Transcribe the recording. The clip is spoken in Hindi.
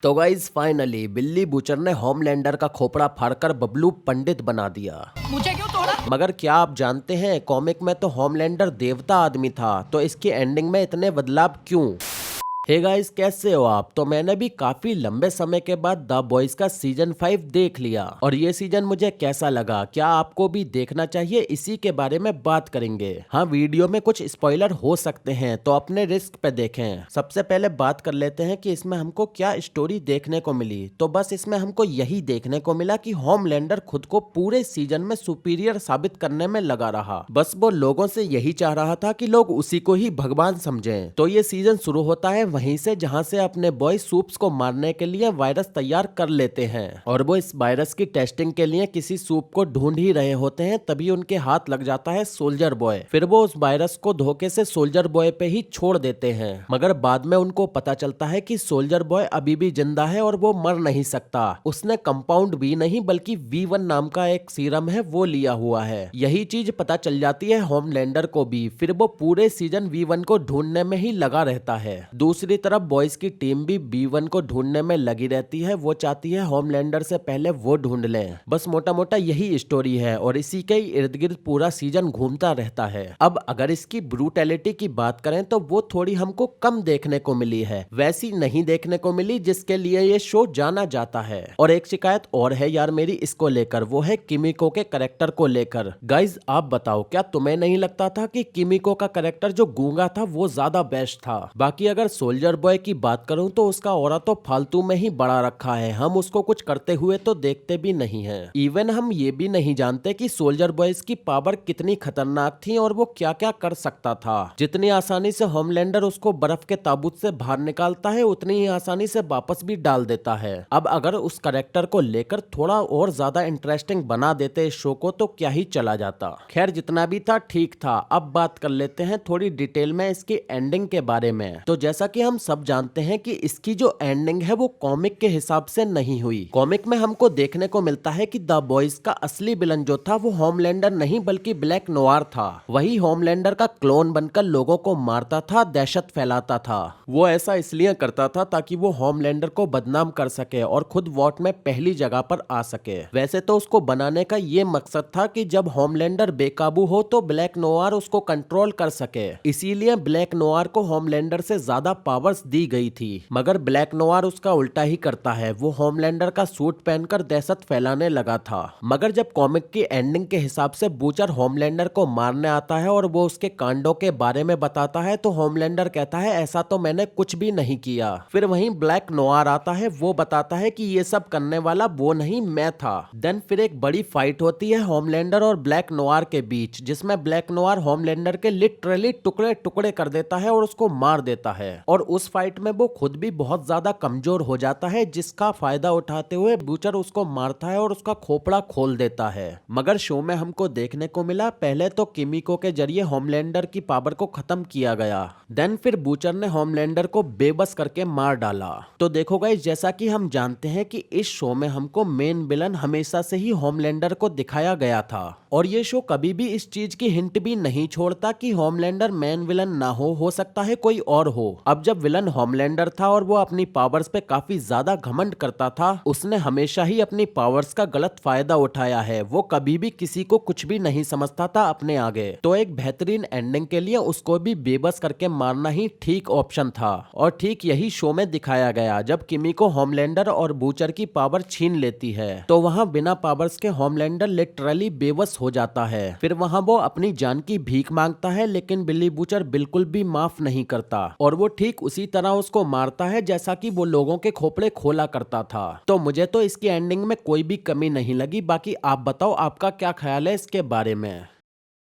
तो गाइज फाइनली बिल्ली बूचर ने होमलैंडर का खोपड़ा फाड़कर बबलू पंडित बना दिया। मुझे क्यों तोड़ा? मगर क्या आप जानते हैं कॉमिक में तो होमलैंडर देवता आदमी था, तो इसकी एंडिंग में इतने बदलाव क्यों? हे गाइस, कैसे हो आप? तो मैंने भी काफी लंबे समय के बाद द बॉयज का सीजन 5 देख लिया और ये सीजन मुझे कैसा लगा, क्या आपको भी देखना चाहिए, इसी के बारे में बात करेंगे। हाँ, वीडियो में कुछ स्पॉइलर हो सकते हैं तो अपने रिस्क पे देखें। सबसे पहले बात कर लेते हैं कि इसमें हमको क्या स्टोरी देखने को मिली। तो बस इसमें हमको यही देखने को मिला कि होमलैंडर खुद को पूरे सीजन में सुपीरियर साबित करने में लगा रहा। बस वो लोगों से यही चाह रहा था कि लोग उसी को ही भगवान समझें। तो ये सीजन शुरू होता है वहीं से जहां से अपने बॉय सूप्स को मारने के लिए वायरस तैयार कर लेते हैं और वो इस वायरस की टेस्टिंग के लिए किसी सूप को ढूंढ ही रहे होते हैं, तभी उनके हाथ लग जाता है सोल्जर बॉय। फिर वो उस वायरस को धोखे से सोल्जर बॉय पे ही छोड़ देते हैं, मगर बाद में उनको पता चलता है कि सोल्जर बॉय अभी भी जिंदा है और वो मर नहीं सकता। उसने कंपाउंड बी नहीं बल्कि V1 नाम का एक सीरम है वो लिया हुआ है। यही चीज पता चल जाती है होमलैंडर को भी। फिर वो पूरे सीजन V1 को ढूंढने में ही लगा रहता है। दूसरी तरफ बॉयज की टीम भी B1 को ढूंढने में लगी रहती है। वो चाहती है होमलैंडर से पहले वो ढूंढ लें। बस मोटा मोटा यही स्टोरी है और इसी के इर्द गिर्द पूरा सीजन घूमता रहता है। अब अगर इसकी ब्रूटैलिटी की बात करें तो वो थोड़ी हमको कम देखने को मिली है, वैसी नहीं देखने को मिली जिसके लिए ये शो जाना जाता है। और एक शिकायत और है यार मेरी इसको लेकर, वो है किमिको के कैरेक्टर को लेकर। गाइज आप बताओ, क्या तुम्हें नहीं लगता था कि किमिको का कैरेक्टर जो गूंगा था वो ज्यादा बेस्ट था? बाकी अगर सोल्जर बॉय की बात करूं तो उसका ऑरा तो फालतू में ही बड़ा रखा है, हम उसको कुछ करते हुए तो देखते भी नहीं है। इवन हम ये भी नहीं जानते कि सोल्जर बॉयज की पावर कितनी खतरनाक थी और वो क्या क्या कर सकता था। जितनी आसानी से होमलैंडर उसको बर्फ के ताबूत से बाहर निकालता है, उतनी ही आसानी से वापस भी डाल देता है। अब अगर उस कैरेक्टर को लेकर थोड़ा और ज्यादा इंटरेस्टिंग बना देते इस शो को तो क्या ही चला जाता। खैर जितना भी था ठीक था। अब बात कर लेते हैं थोड़ी डिटेल में इसकी एंडिंग के बारे में। तो जैसा कि हम सब जानते हैं कि इसकी जो एंडिंग है वो कॉमिक के हिसाब से नहीं हुई। कॉमिक में हमको देखने को मिलता है कि द बॉयज का असली विलन जो था वो होमलैंडर नहीं बल्कि ब्लैक नोवार था। वही होमलैंडर का क्लोन बनकर लोगों को मारता था, दहशत फैलाता था। वो ऐसा इसलिए करता था ताकि वो होमलैंडर को बदनाम कर सके और खुद वोट में पहली जगह पर आ सके। वैसे तो उसको बनाने का ये मकसद था कि जब होमलैंडर बेकाबू हो तो ब्लैक नोवार उसको कंट्रोल कर सके, इसीलिए ब्लैक नोवार को होमलैंडर से ज्यादा पावर्स दी गई थी। मगर ब्लैक नोवार उसका उल्टा ही करता है, वो होमलैंडर का सूट पहनकर दहशत फैलाने लगा था। मगर जब कॉमिक की एंडिंग के हिसाब से बूचर होमलैंडर को मारने आता है और वो उसके कांडों के बारे में बताता है तो होमलैंडर कहता है ऐसा तो मैंने कुछ भी नहीं किया। फिर वहीं ब्लैक नोवार आता है, वो बताता है कि ये सब करने वाला वो नहीं मैं था। देन फिर एक बड़ी फाइट होती है होमलैंडर और ब्लैक नोवार के बीच, जिसमें ब्लैक नोवार होमलैंडर के लिटरली टुकड़े टुकड़े कर देता है और उसको मार देता है। और उस फाइट में वो खुद भी बहुत ज्यादा कमजोर हो जाता है, जिसका फायदा उठाते हुए बूचर उसको मारता है और उसका खोपड़ा खोल देता है। मगर शो में हमको देखने को मिला पहले तो किमिको के जरिए होमलैंडर की पावर को खत्म किया गया, देन फिर बूचर ने होमलैंडर को बेबस करके मार डाला। तो देखो गाइस, जैसा कि हम जानते हैं कि इस शो में हमको मेन विलन हमेशा से ही होमलैंडर को दिखाया गया था और ये शो कभी भी इस चीज की हिंट भी नहीं छोड़ता कि होमलैंडर मेन विलन ना हो सकता है कोई और हो। अब जब विलन होमलैंडर था और वो अपनी पावर्स पे काफी ज्यादा घमंड करता था, उसने हमेशा ही अपनी पावर्स का गलत फायदा उठाया है। वो कभी भी किसी को कुछ भी नहीं समझता था अपने आगे। तो एक बेहतरीन एंडिंग के लिए उसको भी बेबस करके मारना ही ठीक ऑप्शन था और ठीक यही शो में दिखाया गया। जब किमिको होमलैंडर और बूचर की पावर छीन लेती है तो वहां बिना पावर्स के होमलैंडर लिटरली बेबस हो जाता है। फिर वहां वो अपनी जान की भीख मांगता है, लेकिन बिल्ली बूचर बिल्कुल भी माफ नहीं करता और वो ठीक उसी तरह उसको मारता है जैसा कि वो लोगों के खोपड़े खोला करता था। तो मुझे तो इसकी एंडिंग में कोई भी कमी नहीं लगी। बाकी आप बताओ आपका क्या ख्याल है इसके बारे में।